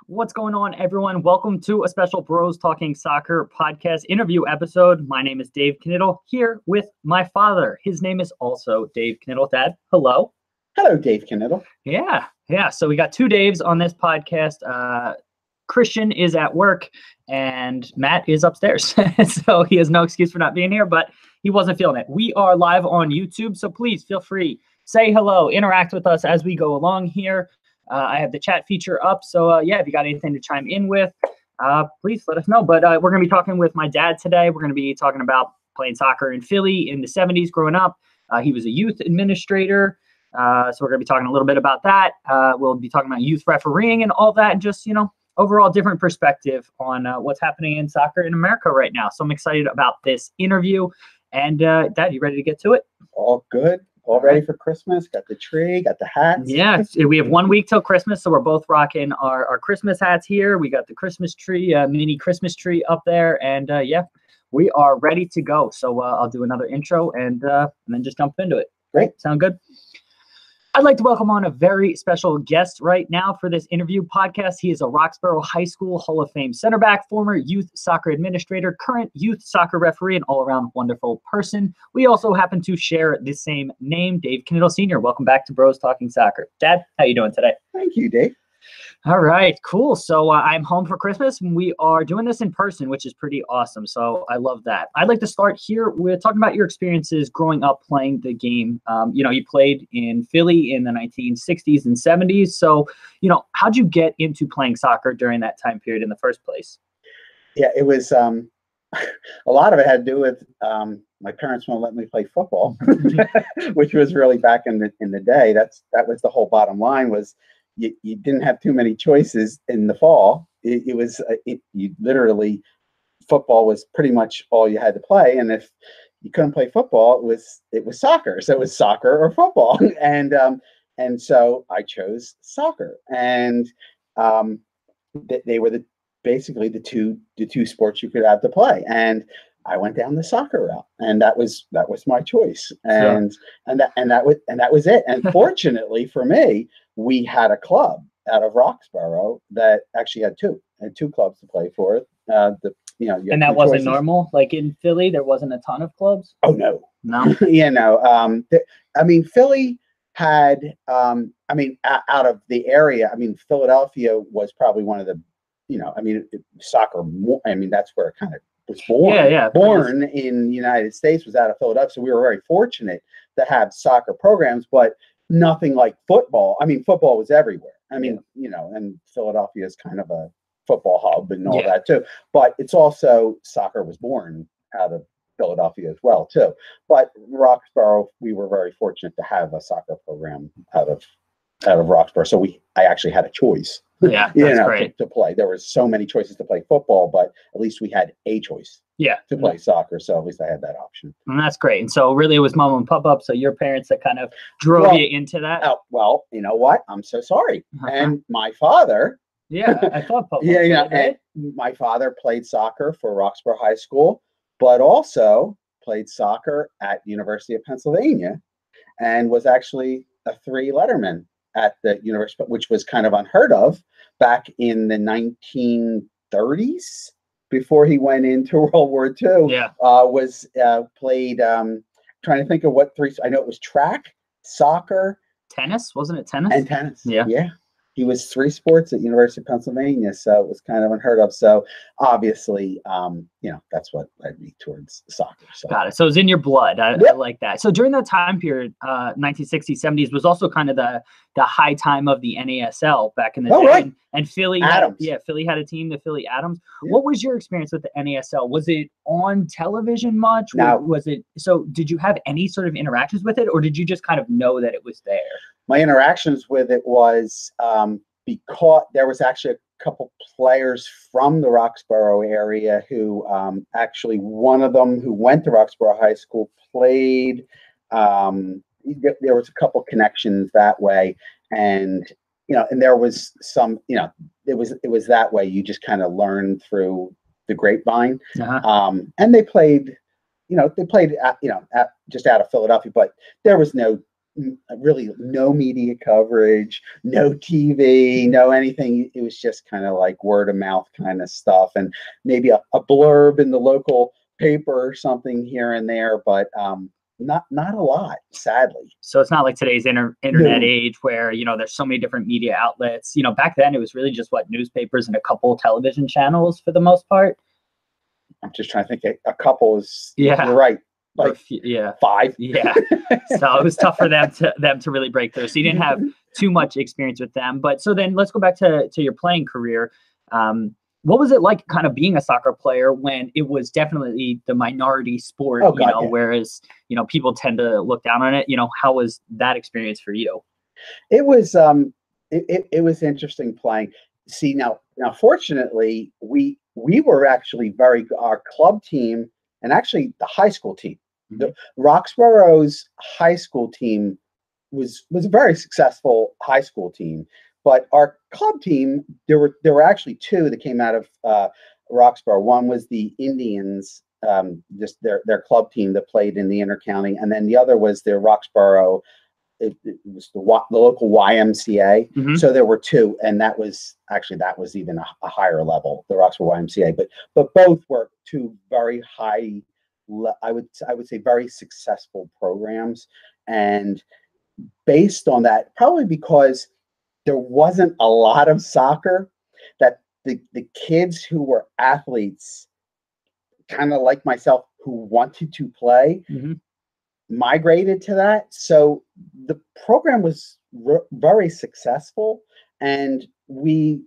What's going on, everyone? Welcome to a special Bros Talking Soccer podcast interview episode. My name is Dave Knittel, here with my father. His name is also Dave Knittel. Dad, hello. Hello, Dave Knittel. Yeah. So we got two Daves on this podcast. Christian is at work and Matt is upstairs. So he has no excuse for not being here, but he wasn't feeling it. We are live on YouTube, so please feel free. Say hello, interact with us as we go along here. I have the chat feature up, so if you got anything to chime in with, please let us know. But we're going to be talking with my dad today. We're going to be talking about playing soccer in Philly in the 70s growing up. He was a youth administrator, so we're going to be talking a little bit about that. We'll be talking about youth refereeing and all that, and just, overall different perspective on what's happening in soccer in America right now. So I'm excited about this interview. And Dad, you ready to get to it? All good. All ready for Christmas. Got the tree, got the hats. Yeah, we have 1 week till Christmas, so we're both rocking our Christmas hats here. We got the Christmas tree, mini Christmas tree up there, and we are ready to go. So I'll do another intro and then just jump into it. Great. Sound good? I'd like to welcome on a very special guest right now for this interview podcast. He is a Roxborough High School Hall of Fame center back, former youth soccer administrator, current youth soccer referee, and all-around wonderful person. We also happen to share the same name, Dave Knittel Sr. Welcome back to Bros Talking Soccer. Dad, how you doing today? Thank you, Dave. All right, cool. So I'm home for Christmas, and we are doing this in person, which is pretty awesome. So I love that. I'd like to start here with talking about your experiences growing up playing the game. You played in Philly in the 1960s and 70s. So, how'd you get into playing soccer during that time period in the first place? Yeah, it was a lot of it had to do with my parents won't let me play football, which was really back in the day. That was the whole bottom line was. You didn't have too many choices in the fall. You literally, football was pretty much all you had to play. And if you couldn't play football, it was soccer. So it was soccer or football. And so I chose soccer. And they were basically the two sports you could have to play. And I went down the soccer route, and that was my choice. And that was it. And fortunately for me, we had a club out of Roxborough that actually had two clubs to play for. And that wasn't normal. Like in Philly, there wasn't a ton of clubs. Oh no. Philly had. Out of the area. Philadelphia was probably one of the. Soccer. That's where it kind of was born. Yeah. Born in the United States, was out of Philadelphia. So we were very fortunate to have soccer programs, but nothing like football. Football was everywhere. And Philadelphia is kind of a football hub and all that too. But it's also soccer was born out of Philadelphia as well too. But Roxborough, we were very fortunate to have a soccer program out of Roxborough. So I actually had a choice. Yeah, that's great. To play. There were so many choices to play football, but at least we had a choice. To play soccer, so at least I had that option. And that's great. And so really it was mom and pop-up, so your parents that kind of drove you into that? Well, you know what? I'm so sorry. And my father... Yeah, I thought pop-up. And my father played soccer for Roxborough High School, but also played soccer at University of Pennsylvania and was actually a 3-letterman at the university, which was kind of unheard of back in the 1930s. Before he went into World War II, played, trying to think of what 3, I know it was track, soccer. Tennis, wasn't it tennis? And tennis, yeah. He was 3 sports at University of Pennsylvania, so it was kind of unheard of. So obviously, that's what led me towards soccer. So. Got it. So it was in your blood. I like that. So during that time period, 1960s, 70s was also kind of the high time of the NASL back in the day. Right. And Philly Philly had a team, the Philly Adams. Yeah. What was your experience with the NASL? Was it on television much? No. So did you have any sort of interactions with it, or did you just kind of know that it was there? My interactions with it was because there was actually a couple players from the Roxborough area who actually one of them who went to Roxborough High School played. There was a couple connections that way, and there was some, it was that way. You just kind of learned through the grapevine. And they played, just out of Philadelphia, but there was no really no media coverage, no TV, no anything. It was just kind of like word of mouth kind of stuff, and maybe a blurb in the local paper or something here and there, but not a lot, sadly. So it's not like today's internet age where, there's so many different media outlets. Back then it was really just newspapers and a couple television channels for the most part. I'm just trying to think. A couple is, yeah, you're right. Like yeah, 5. Yeah. So it was tough for them to really break through. So you didn't have too much experience with them. But so then let's go back to your playing career. What was it like kind of being a soccer player when it was definitely the minority sport, whereas, people tend to look down on it? How was that experience for you? It was it was interesting playing. See, now fortunately we were actually our club team and actually the high school team. The Roxborough's high school team was a very successful high school team, but our club team, there were actually 2 that came out of Roxborough. One was the Indians, just their club team that played in the intercounty, and then the other was their Roxborough. It was the local YMCA. So there were 2, and that was even a higher level, the Roxborough YMCA. But both were 2 very high, I would say very successful programs. And based on that, probably because there wasn't a lot of soccer, that the kids who were athletes, kind of like myself, who wanted to play, migrated to that. So the program was very successful, and we,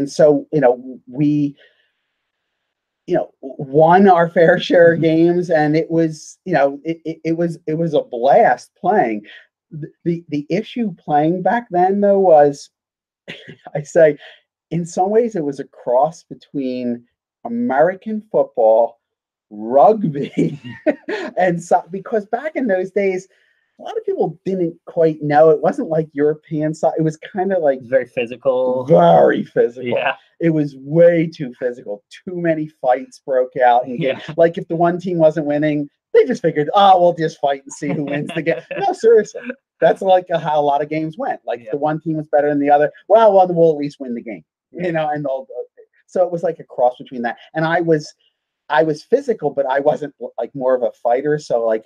so we won our fair share of games, and it was it was a blast playing. The issue playing back then, though, was I say in some ways it was a cross between American football, rugby, and because back in those days, a lot of people didn't quite know. It wasn't like European soccer. It was kind of like very physical. Very physical. Yeah. It was way too physical. Too many fights broke out. And like if the one team wasn't winning, they just figured, we'll just fight and see who wins the game. No, seriously. That's like how a lot of games went. Like if the one team was better than the other, well, we'll at least win the game. And so it was like a cross between that. And I was physical, but I wasn't like more of a fighter. So like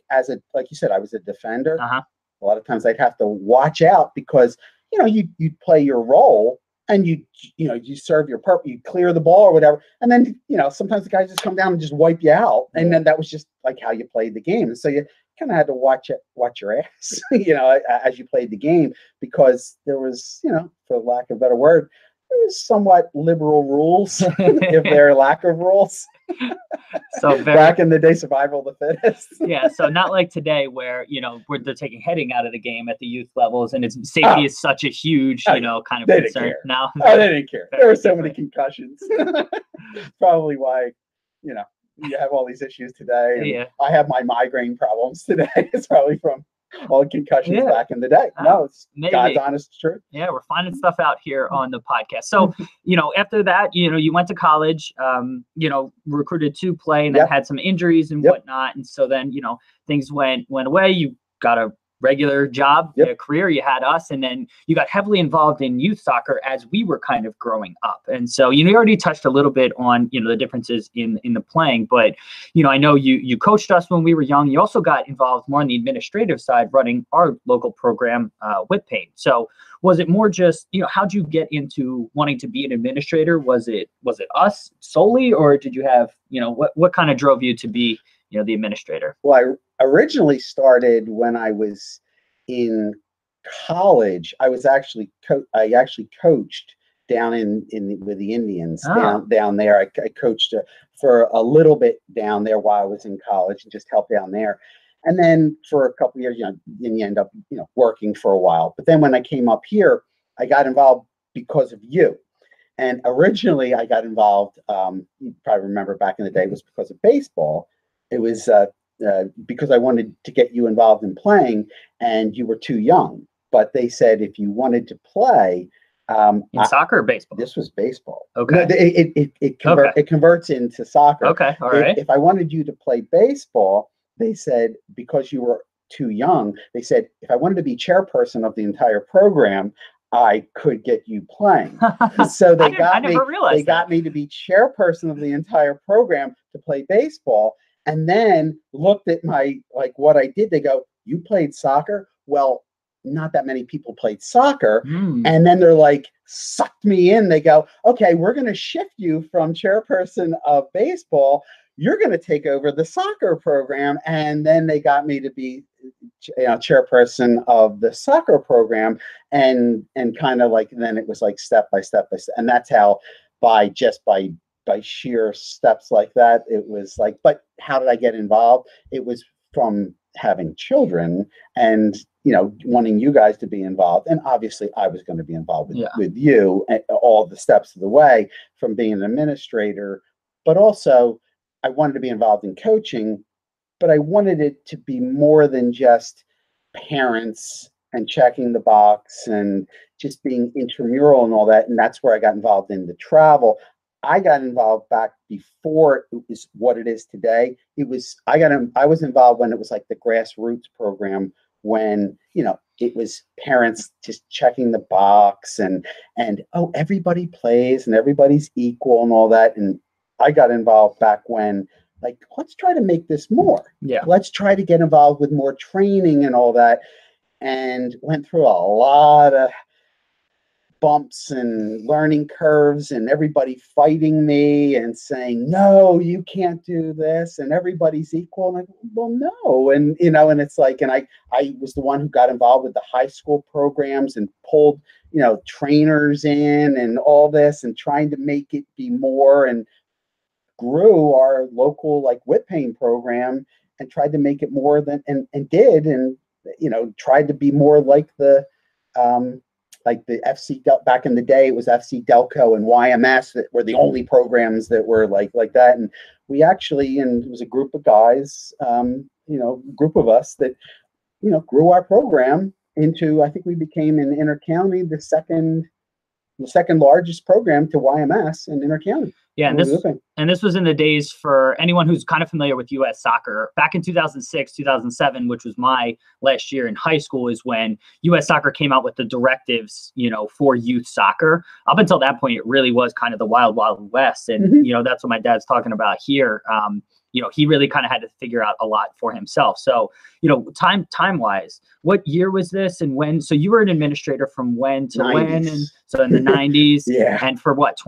like you said, I was a defender. A lot of times I'd have to watch out because, you'd play your role and you serve your purpose, you clear the ball or whatever. And then, sometimes the guys just come down and just wipe you out. And then that was just like how you played the game. And so you kind of had to watch your ass, as you played the game, because there was, for lack of a better word, there was somewhat liberal rules, if there are lack of rules. So back in the day, survival of the fittest. Yeah, so not like today where where they're taking heading out of the game at the youth levels, and safety is such a huge kind of concern now. They didn't care. There were so many concussions. Probably why you have all these issues today. And I have my migraine problems today. It's probably from all concussions back in the day. No, it's God's honest truth. Yeah, we're finding stuff out here on the podcast. So, after that, you went to college, recruited to play, and then had some injuries and whatnot. And so then, things went away. You got a regular job, a career. You had us, and then you got heavily involved in youth soccer as we were kind of growing up. And so, you already touched a little bit on, the differences in the playing, but, I know you coached us when we were young. You also got involved more on the administrative side, running our local program, with Payne. So was it more just, how'd you get into wanting to be an administrator? Was it us solely, or did you have, what kind of drove you to be, the administrator? Well, I originally started when I was in college. I was actually coached down with the Indians down there. I coached for a little bit down there while I was in college and just helped down there. And then for a couple of years, then you end up, working for a while. But then when I came up here, I got involved because of you. And originally I got involved, you probably remember back in the day, it was because of baseball. It was because I wanted to get you involved in playing, and you were too young. But they said if you wanted to play, in soccer or baseball? This was baseball. Okay. No, it converts into soccer. Okay. All right. If I wanted you to play baseball, they said because you were too young. They said, if I wanted to be chairperson of the entire program, I could get you playing. So they got me. They got me to be chairperson of the entire program to play baseball, and then looked at my what I did. They go, "You played soccer? Well, not that many people played soccer." And then they're like, sucked me in. They go, "Okay, we're going to shift you from chairperson of baseball. You're going to take over the soccer program." And then they got me to be chairperson of the soccer program, and kind of then it was step by step by step. And that's how by sheer steps like that, it was but how did I get involved? It was from having children and wanting you guys to be involved, and obviously I was going to be involved with you and all the steps of the way, from being an administrator, but also I wanted to be involved in coaching, but I wanted it to be more than just parents and checking the box and just being intramural and all that. And that's where I got involved in the travel. I got involved back before it was what it is today. I was involved when it was the grassroots program, when it was parents just checking the box and everybody plays and everybody's equal and all that. And I got involved back when let's try to make this more. Let's try to get involved with more training and all that, and went through a lot of bumps and learning curves, and everybody fighting me and saying, "No, you can't do this," and everybody's equal. And well, no. And, and it's and I was the one who got involved with the high school programs and pulled, trainers in and all this, and trying to make it be more, and grew our local whip pain program and tried to make it more than and did, and tried to be more like the FC back in the day. It was FC Delco and YMS that were the only programs that were like that. And we actually, and it was a group of guys, group of us that grew our program into, I think we became in Inter-County the second largest program to YMS in Inter-County. Yeah, and this was in the days, for anyone who's kind of familiar with U.S. soccer, back in 2006, 2007, which was my last year in high school, is when U.S. soccer came out with the directives, for youth soccer. Up until that point, it really was kind of the wild, wild west. And, that's what my dad's talking about here. He really kind of had to figure out a lot for himself. So, time wise, what year was this and when? So you were an administrator from when to 90s. When? And so in the 90s. Yeah. And for what,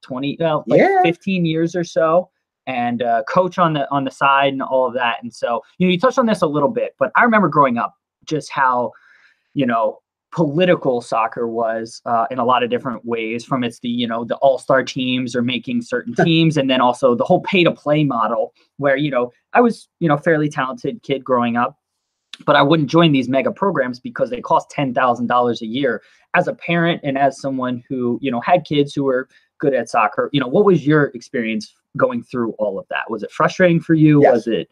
15 years or so, and coach on the side and all of that. And so, you touched on this a little bit, but I remember growing up just how, political soccer was in a lot of different ways, from the all-star teams or making certain teams. And then also the whole pay-to-play model where, I was, fairly talented kid growing up, but I wouldn't join these mega programs because they cost $10,000 a year. As a parent and as someone who, had kids who were good at soccer, what was your experience going through all of that? Was it frustrating for you? Yes. Was it,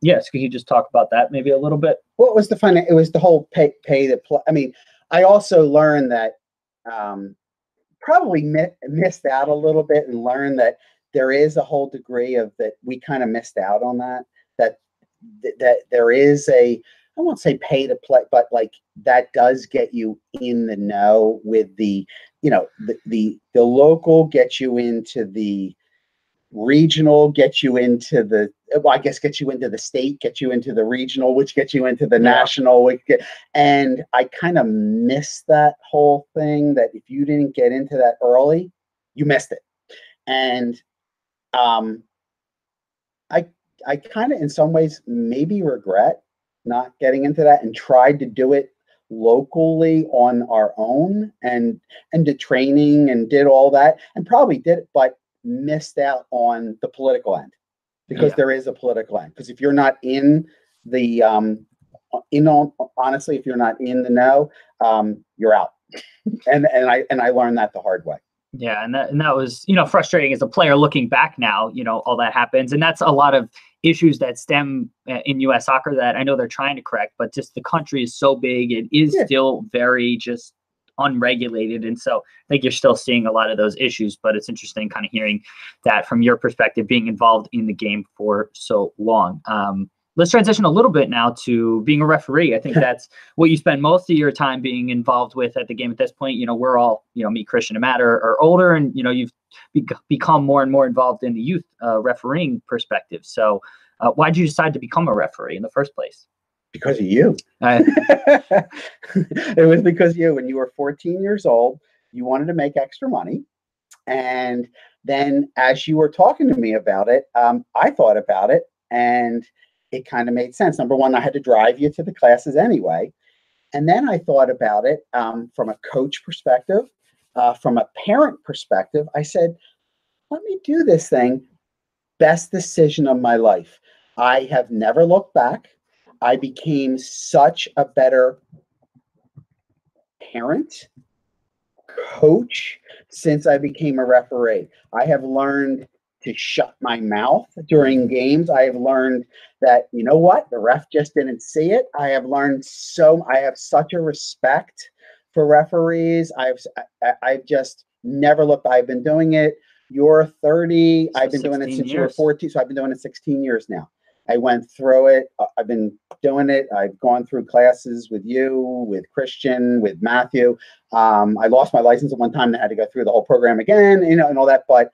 yes. Can you just talk about that maybe a little bit? Well, it was it was the whole pay to play. I mean, I also learned that, probably missed out a little bit, and learned that there is a whole degree of that. We kind of missed out on that there is I won't say pay to play, but that does get you in the know with the local, gets you into the regional, gets you into the, gets you into the state, gets you into the regional, which gets you into the national. And I kind of missed that whole thing, that if you didn't get into that early, you missed it. And I kind of, in some ways, maybe regret not getting into that, and tried to do it locally on our own, and did training and did all that, and probably did it, but missed out on the political end, because there is a political end. Because if you're not in the honestly, if you're not in the know, you're out. and I learned that the hard way. Yeah, and that was, frustrating as a player looking back now. All that happens, and that's a lot of issues that stem in U.S. soccer that I know they're trying to correct, but just the country is so big, it is still very just unregulated, and so I think you're still seeing a lot of those issues. But it's interesting kind of hearing that from your perspective, being involved in the game for so long. let's transition a little bit now to being a referee. I think that's what you spend most of your time being involved with at the game at this point. You know, we're all, you know, me, Christian, and Matt are older, and, you know, you've become more and more involved in the youth refereeing perspective. So why did you decide to become a referee in the first place? Because of you. It was because of you. When you were 14 years old, you wanted to make extra money. And then as you were talking to me about it, I thought about it, and it kind of made sense. Number one, I had to drive you to the classes anyway. And then I thought about it from a coach perspective, from a parent perspective. I said, let me do this thing. Best decision of my life. I have never looked back. I became such a better parent, coach, since I became a referee. I have learned to shut my mouth during games. I have learned that, you know what, the ref just didn't see it. I have such a respect for referees. I've just never looked. I've been doing it. You're 30. I've been doing it since you were 14. So I've been doing it 16 years now. I went through it. I've been doing it. I've gone through classes with you, with Christian, with Matthew. I lost my license at one time and I had to go through the whole program again, you know, and all that. But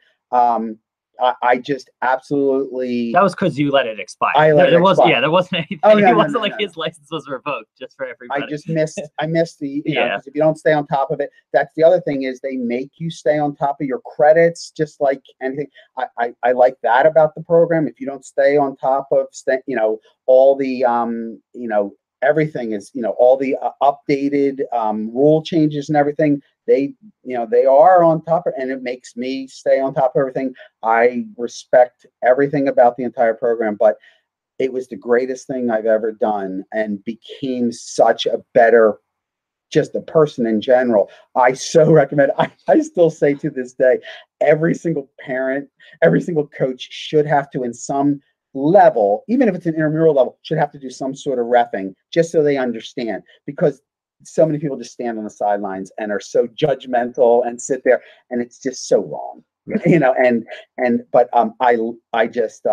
I just absolutely. That was because you let it expire. There wasn't anything. It wasn't like his license was revoked, just for everybody. I missed the, you know, because if you don't stay on top of it, that's the other thing is they make you stay on top of your credits, just like anything. I like that about the program. If you don't stay on top of, you know, all the, you know, everything is, you know, all the updated rule changes and everything, they are on top of it, and it makes me stay on top of everything. I respect everything about the entire program, but it was the greatest thing I've ever done and became such a better, just a person in general. I so recommend it. I still say to this day, every single parent, every single coach should have to, in some level, even if it's an intramural level, should have to do some sort of reffing just so they understand, because so many people just stand on the sidelines and are so judgmental and sit there, and it's just so wrong, you know. But I just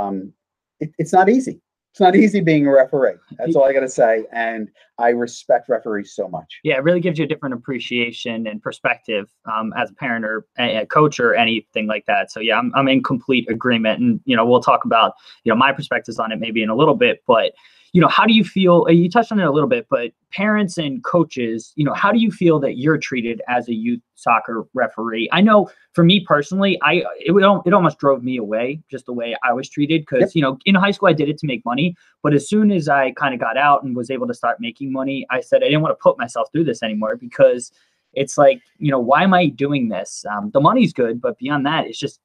it's not easy. It's not easy being a referee. That's all I got to say. And I respect referees so much. Yeah, it really gives you a different appreciation and perspective as a parent or a coach or anything like that. So yeah, I'm in complete agreement. And, you know, we'll talk about, you know, my perspectives on it maybe in a little bit, but, you know, how do you feel, you touched on it a little bit, but parents and coaches, you know, how do you feel that you're treated as a youth soccer referee? I know for me personally, it almost drove me away, just the way I was treated. Because, you know, in high school, I did it to make money. But as soon as I kind of got out and was able to start making money, I said I didn't want to put myself through this anymore, because it's like, you know, why am I doing this? The money's good, but beyond that, it's just,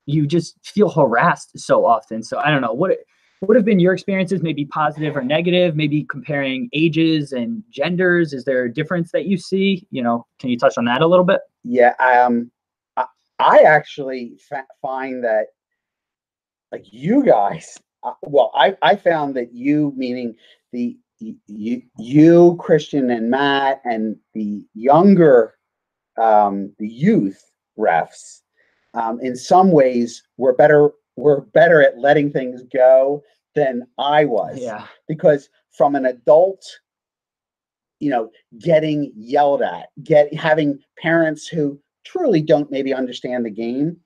you just feel harassed so often. So I don't know, what have been your experiences, maybe positive or negative, maybe comparing ages and genders? Is there a difference that you see? You know, can you touch on that a little bit? Yeah, I actually find that, like, you guys, I found that you, meaning you, Christian and Matt, and the younger, the youth refs, in some ways were better at letting things go than I was. Yeah. Because from an adult, you know, getting yelled at, having parents who truly don't maybe understand the game,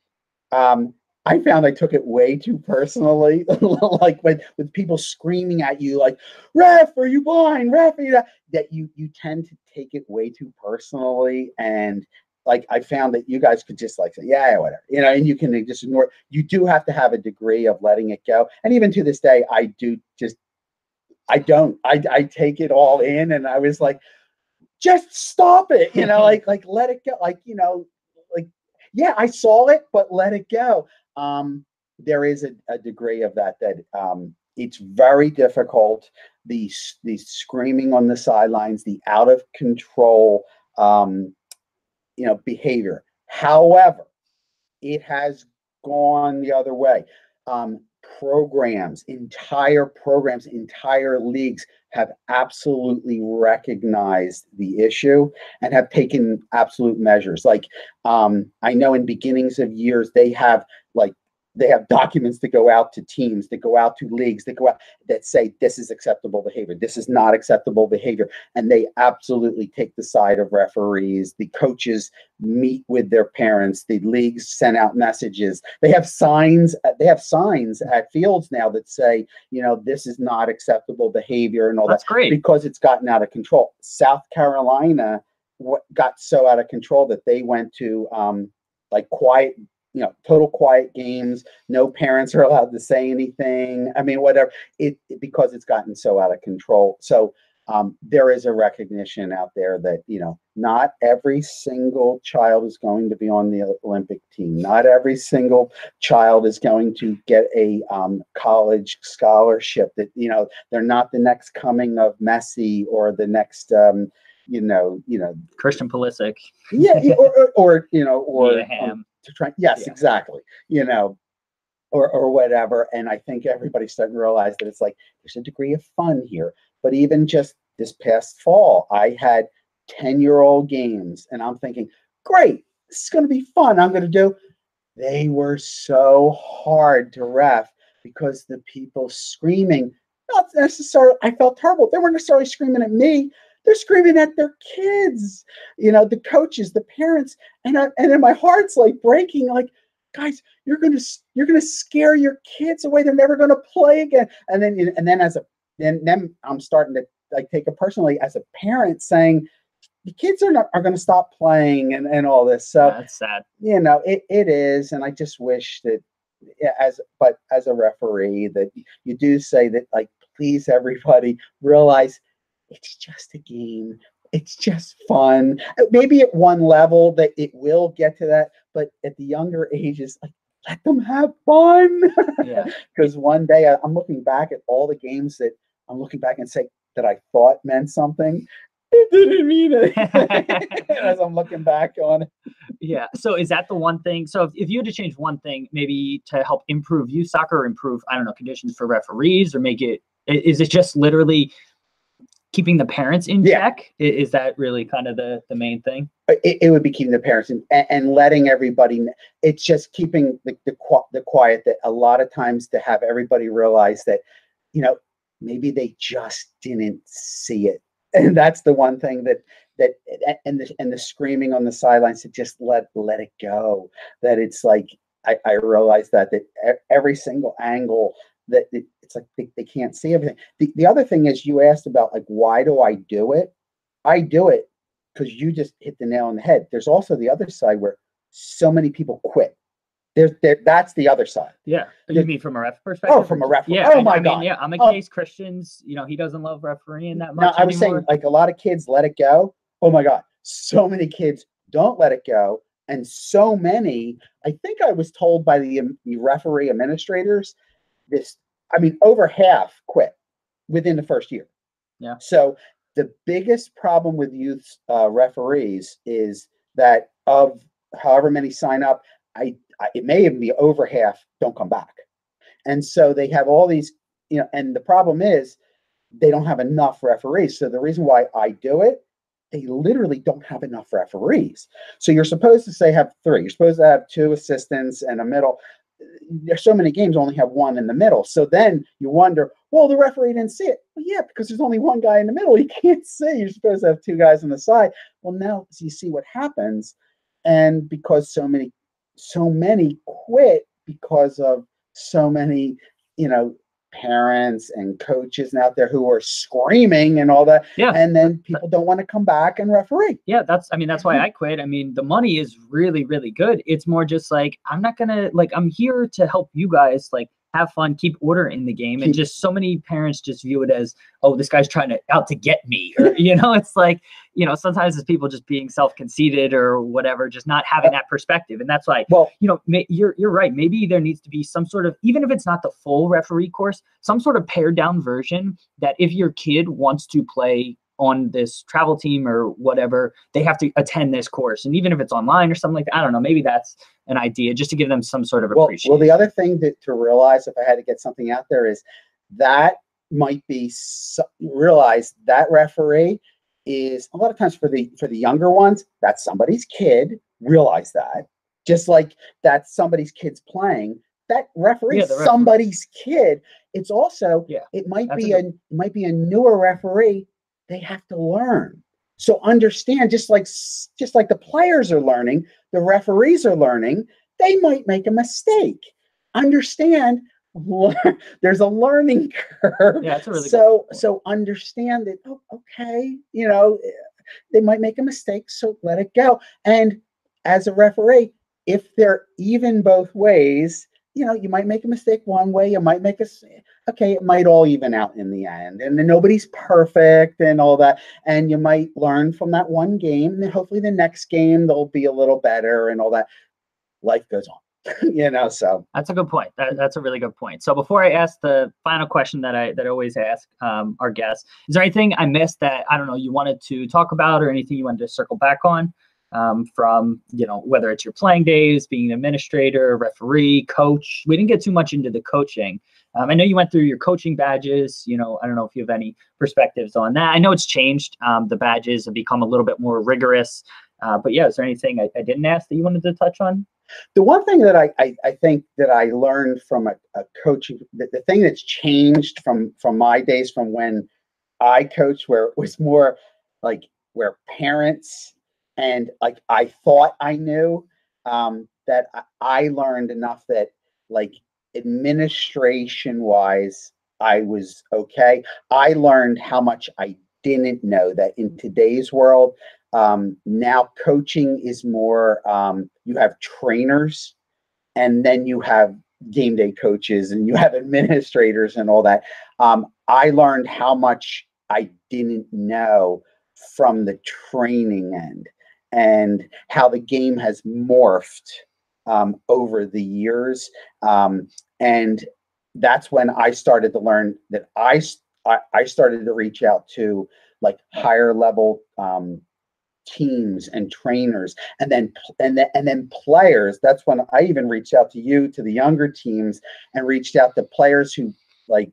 I found I took it way too personally. Like with people screaming at you, like, "Ref, are you blind? Ref, are you not?" That you tend to take it way too personally. And like, I found that you guys could just like say, yeah, whatever, you know, and you can just ignore it. You do have to have a degree of letting it go. And even to this day, I take it all in, and I was like, just stop it, you know, like let it go. Like, you know, like, yeah, I saw it, but let it go. There is a degree of that it's very difficult. The screaming on the sidelines, the out of control, you know, behavior. However, it has gone the other way. Entire leagues have absolutely recognized the issue and have taken absolute measures. Like, I know in beginnings of years, they have like they have documents that go out to teams, that go out to leagues, that go out that say this is acceptable behavior, this is not acceptable behavior, and they absolutely take the side of referees. The coaches meet with their parents. The leagues send out messages. They have signs. They have signs at fields now that say, this is not acceptable behavior and all That's that. great. Because it's gotten out of control. South Carolina got so out of control that they went to like quiet, total quiet games. No parents are allowed to say anything. I mean, whatever. Because it's gotten so out of control. So there is a recognition out there that, not every single child is going to be on the Olympic team. Not every single child is going to get a college scholarship. That, they're not the next coming of Messi or the next, Christian Pulisic. Yeah, or to try. Yes, Yeah. Exactly. Or whatever. And I think everybody's starting to realize that it's like there's a degree of fun here. But even just this past fall, I had 10-year-old games, and I'm thinking, great, this is going to be fun. I'm going to do. They were so hard to ref because the people screaming, not necessarily, I felt terrible. They weren't necessarily screaming at me. They're screaming at their kids, the coaches, the parents, and then my heart's like breaking. Like, guys, you're gonna scare your kids away. They're never gonna play again. And then I'm starting to like take it personally as a parent, saying the kids are going to stop playing and all this. So that's sad. It is, and I just wish that as a referee that you do say that, like, please everybody realize it's just a game. It's just fun. Maybe at one level that it will get to that, but at the younger ages, like, let them have fun. Yeah. Because one day I'm looking back at all the games that I'm looking back and say that I thought meant something. It didn't mean it. As I'm looking back on it. Yeah. So is that the one thing? So if you had to change one thing, maybe to help improve youth soccer, or improve, I don't know, conditions for referees, or is it just literally keeping the parents in check? Is that really kind of the main thing? It would be keeping the parents in, and letting everybody. It's just keeping the quiet. That a lot of times to have everybody realize that, maybe they just didn't see it, and that's the one thing that and the screaming on the sidelines, to just let it go. That it's like I realize that every single angle. That it's like they can't see everything. The other thing is, you asked about, like, why do I do it? I do it because you just hit the nail on the head. There's also the other side where so many people quit. That's the other side. Yeah. You mean from a ref perspective? Oh, from a ref. Yeah. Oh my God. Yeah. I'm a case Christian's. He doesn't love refereeing that much. No, I was saying, like, a lot of kids let it go. Oh my God. So many kids don't let it go. And so many, I think I was told by the referee administrators, over half quit within the first year. Yeah. So the biggest problem with youth referees is that of however many sign up, it may even be over half don't come back. And so they have all these, and the problem is they don't have enough referees. So the reason why I do it, they literally don't have enough referees. So you're supposed to have 3. You're supposed to have 2 assistants and a middle. There's so many games, only have 1 in the middle. So then you wonder, well, the referee didn't see it. Well, yeah, because there's only 1 guy in the middle. He can't see. You're supposed to have 2 guys on the side. Well, now you see what happens. And because so many quit because of so many, parents and coaches out there who are screaming and all that. Yeah. And then people don't want to come back and referee. Yeah, that's why I quit. The money is really, really good. It's more just like, I'm not gonna, I'm here to help you guys, have fun, keep order in the game. And just so many parents just view it as, oh, this guy's trying out to get me. Or, it's like, sometimes it's people just being self-conceited or whatever, just not having that perspective. And that's why, you're right. Maybe there needs to be some sort of, even if it's not the full referee course, some sort of pared down version that if your kid wants to play on this travel team or whatever, they have to attend this course. And even if it's online or something like that, I don't know, maybe that's an idea, just to give them some sort of appreciation. Well, the other thing to realize, if I had to get something out there, is that might be realize that referee is a lot of times for the younger ones, that's somebody's kid. Realize that, just like that's somebody's kid's playing. that referee Yeah, is the referee. somebody's kid. It's also, Yeah, it might that's be a it might be a newer referee. They have to learn. So understand, just like the players are learning, the referees are learning. They might make a mistake. Understand, there's a learning curve. Yeah, that's a really so good point. so understand that. Oh, okay, they might make a mistake, so let it go. And as a referee, if they're even both ways, you might make a mistake one way, you might make okay, it might all even out in the end. And then nobody's perfect and all that. And you might learn from that one game, and then hopefully the next game they'll be a little better and all that. Life goes on. So That's a good point. That's a really good point. So before I ask the final question that I always ask our guests, is there anything I missed that, I don't know, you wanted to talk about, or anything you wanted to circle back on, from, whether it's your playing days, being an administrator, referee, coach? We didn't get too much into the coaching. I know you went through your coaching badges. I don't know if you have any perspectives on that. I know it's changed. The badges have become a little bit more rigorous. But yeah, is there anything I didn't ask that you wanted to touch on? The one thing that I think that I learned from a coaching, the thing that's changed from my days, from when I coached, where it was more like where parents and like I thought I knew, that I learned enough that, like, administration wise, I was okay. I learned how much I didn't know, that in today's world, now coaching is more, you have trainers, and then you have game day coaches, and you have administrators and all that. I learned how much I didn't know from the training end, and how the game has morphed over the years. And that's when I started to learn that I started to reach out to, like, higher level teams and trainers, and then players. That's when I even reached out to you, to the younger teams, and reached out to players who, like,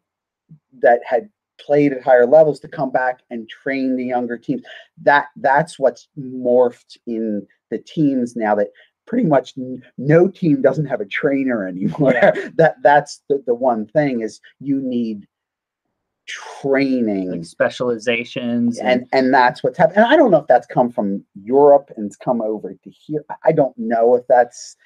that had played at higher levels, to come back and train the younger teams. That's what's morphed in the teams now, that pretty much no team doesn't have a trainer anymore. Yeah. That's the one thing, is you need training, like specializations, and that's what's happened. And I don't know if that's come from Europe and it's come over to here. I don't know if that's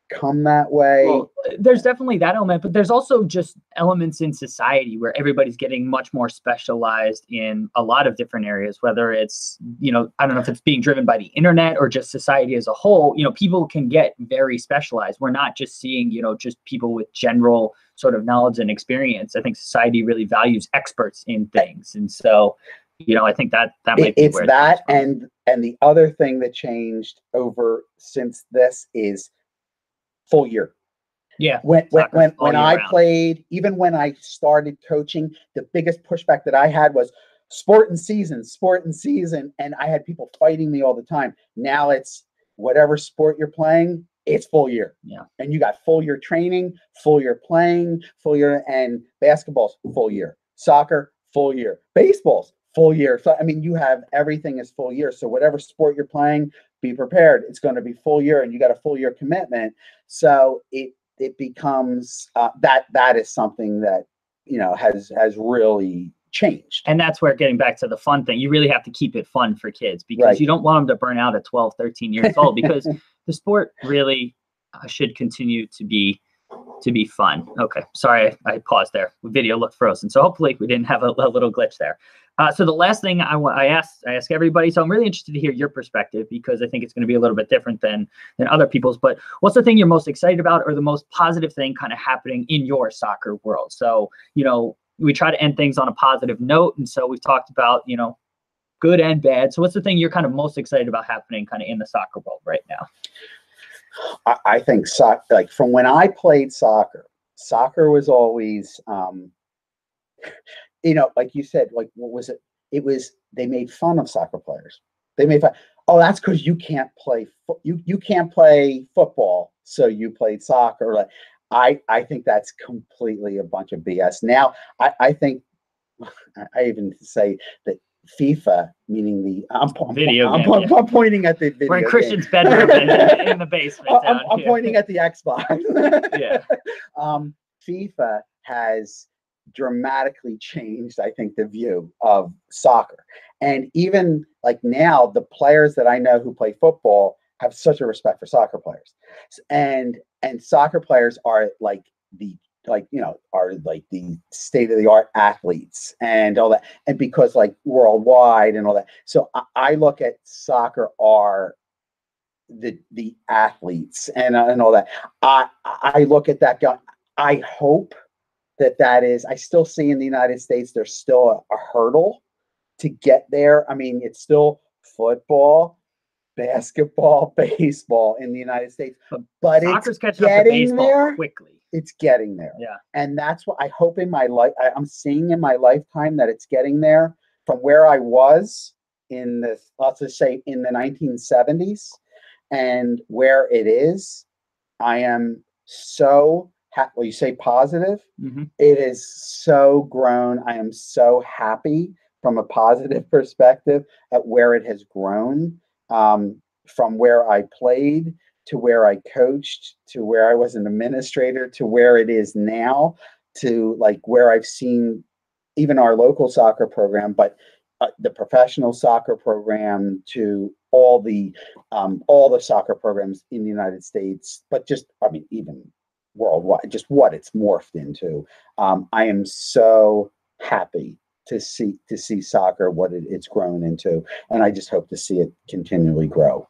come that way. Well, there's definitely that element, but there's also just elements in society where everybody's getting much more specialized in a lot of different areas, whether it's, I don't know if it's being driven by the internet or just society as a whole. People can get very specialized. We're not just seeing, just people with general sort of knowledge and experience. I think society really values experts in things. And so, I think that might be it's where that. And the other thing that changed over since this is full year. Yeah. When I played, even when I started coaching, the biggest pushback that I had was sport and season, and I had people fighting me all the time. Now it's whatever sport you're playing, it's full year. Yeah. And you got full year training, full year playing, full year, and basketball's full year, soccer full year, baseball's full year. So I mean, you have everything is full year. So whatever sport you're playing, be prepared. It's going to be full year, and you got a full year commitment. So it becomes that is something that has really changed. And that's where, getting back to the fun thing, you really have to keep it fun for kids, because Right. You don't want them to burn out at 12, 13 years old, because the sport really should continue to be fun. Okay, sorry, I paused there. The video looked frozen, so hopefully we didn't have a little glitch there. So the last thing I ask everybody, so I'm really interested to hear your perspective, because I think it's going to be a little bit different than other people's. But what's the thing you're most excited about, or the most positive thing kind of happening in your soccer world? So, we try to end things on a positive note, and so we've talked about, good and bad. So what's the thing you're kind of most excited about happening kind of in the soccer world right now? I think soccer, like from when I played soccer was always, like you said, like, what was it? It was, they made fun of soccer players. They made fun. Oh, that's because you can't play. You can't play football, so you played soccer. Like, I think that's completely a bunch of BS. Now, I think I even say that FIFA, meaning I'm pointing at the video. We're in game. Christian's bedroom in the basement. I'm pointing at the Xbox. Yeah. FIFA has dramatically changed, I think, the view of soccer. And even like now, the players that I know who play football have such a respect for soccer players. And soccer players are like the state of the art athletes and all that. And because like worldwide and all that. So I look at soccer are the athletes and all that. I look at that guy. I hope that is, I still see in the United States, there's still a hurdle to get there. I mean, it's still football, basketball, baseball in the United States, but soccer's it's catching up to getting baseball there quickly. It's getting there. Yeah. And that's what I hope in my life, I'm seeing in my lifetime that it's getting there from where I was in the, let's just say in the 1970s and where it is. I am so well, you say positive. Mm-hmm. It is so grown. I am so happy from a positive perspective at where it has grown, from where I played to where I coached to where I was an administrator to where it is now, to like where I've seen even our local soccer program, but the professional soccer program, to all the soccer programs in the United States, but just, I mean, even worldwide, just what it's morphed into. I am so happy to see soccer, what it's grown into. And I just hope to see it continually grow,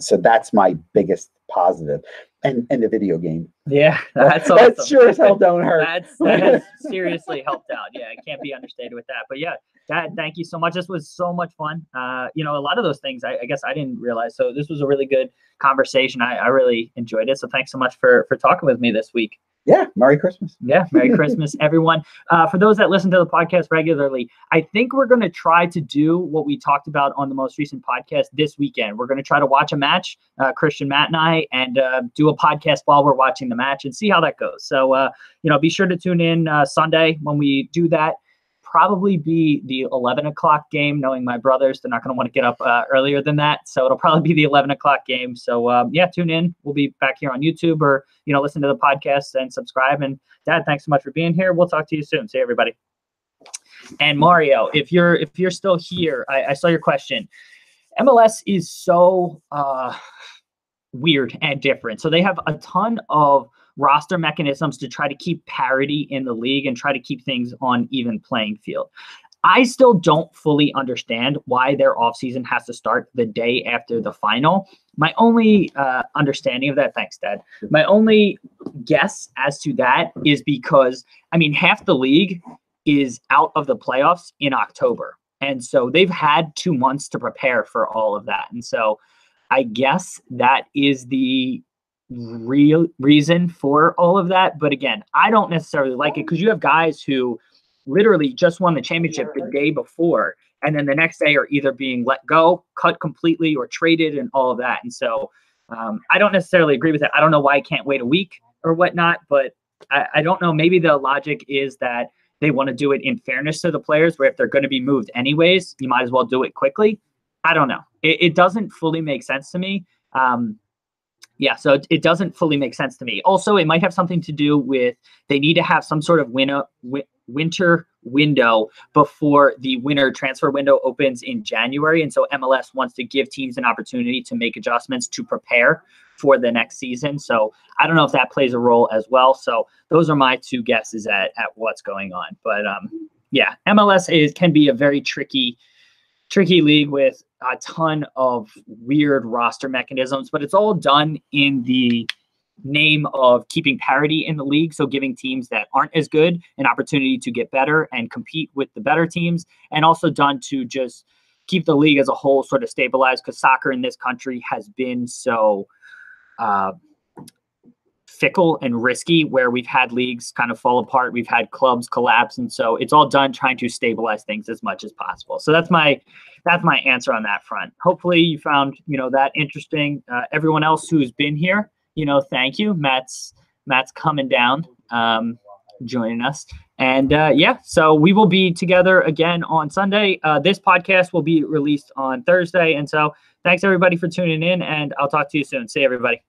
so that's my biggest positive. And the video game. Yeah, that's awesome. That sure as hell don't hurt. That has seriously helped out. Yeah, it can't be understated with that. But yeah, Dad, thank you so much. This was so much fun. A lot of those things I guess I didn't realize. So this was a really good conversation. I really enjoyed it. So thanks so much for talking with me this week. Yeah, Merry Christmas. Yeah, Merry Christmas, everyone. For those that listen to the podcast regularly, I think we're going to try to do what we talked about on the most recent podcast this weekend. We're going to try to watch a match, Christian, Matt, and I, and do a podcast while we're watching the match and see how that goes. So, be sure to tune in Sunday when we do that. Probably be the 11 o'clock game, knowing my brothers, they're not going to want to get up earlier than that. So it'll probably be the 11 o'clock game. So tune in. We'll be back here on YouTube, or, listen to the podcast and subscribe. And Dad, thanks so much for being here. We'll talk to you soon. See everybody. And Mario, if you're still here, I saw your question. MLS is so weird and different. So they have a ton of roster mechanisms to try to keep parity in the league and try to keep things on even playing field. I still don't fully understand why their offseason has to start the day after the final. My only understanding of that, thanks, Dad. My only guess as to that is because, half the league is out of the playoffs in October. And so they've had 2 months to prepare for all of that. And so I guess that is the real reason for all of that. But again, I don't necessarily like it, because you have guys who literally just won the championship the day before, and then the next day are either being let go, cut completely, or traded, and all of that. And so I don't necessarily agree with that. I don't know why I can't wait a week or whatnot, but I don't know. Maybe the logic is that they want to do it in fairness to the players, where if they're going to be moved anyways, you might as well do it quickly. I don't know. It doesn't fully make sense to me. So it doesn't fully make sense to me. Also, it might have something to do with they need to have some sort of winter window before the winter transfer window opens in January. And so MLS wants to give teams an opportunity to make adjustments to prepare for the next season. So I don't know if that plays a role as well. So those are my two guesses at what's going on. But MLS can be a very tricky league with a ton of weird roster mechanisms, but it's all done in the name of keeping parity in the league. So giving teams that aren't as good an opportunity to get better and compete with the better teams, and also done to just keep the league as a whole sort of stabilized, because soccer in this country has been so fickle and risky, where we've had leagues kind of fall apart, we've had clubs collapse, and so it's all done trying to stabilize things as much as possible. So that's my answer on that front. Hopefully you found that interesting. Everyone else who's been here, thank you. Matt's coming down. joining us. And yeah, so we will be together again on Sunday. This podcast will be released on Thursday. And so thanks everybody for tuning in, and I'll talk to you soon. See you, everybody.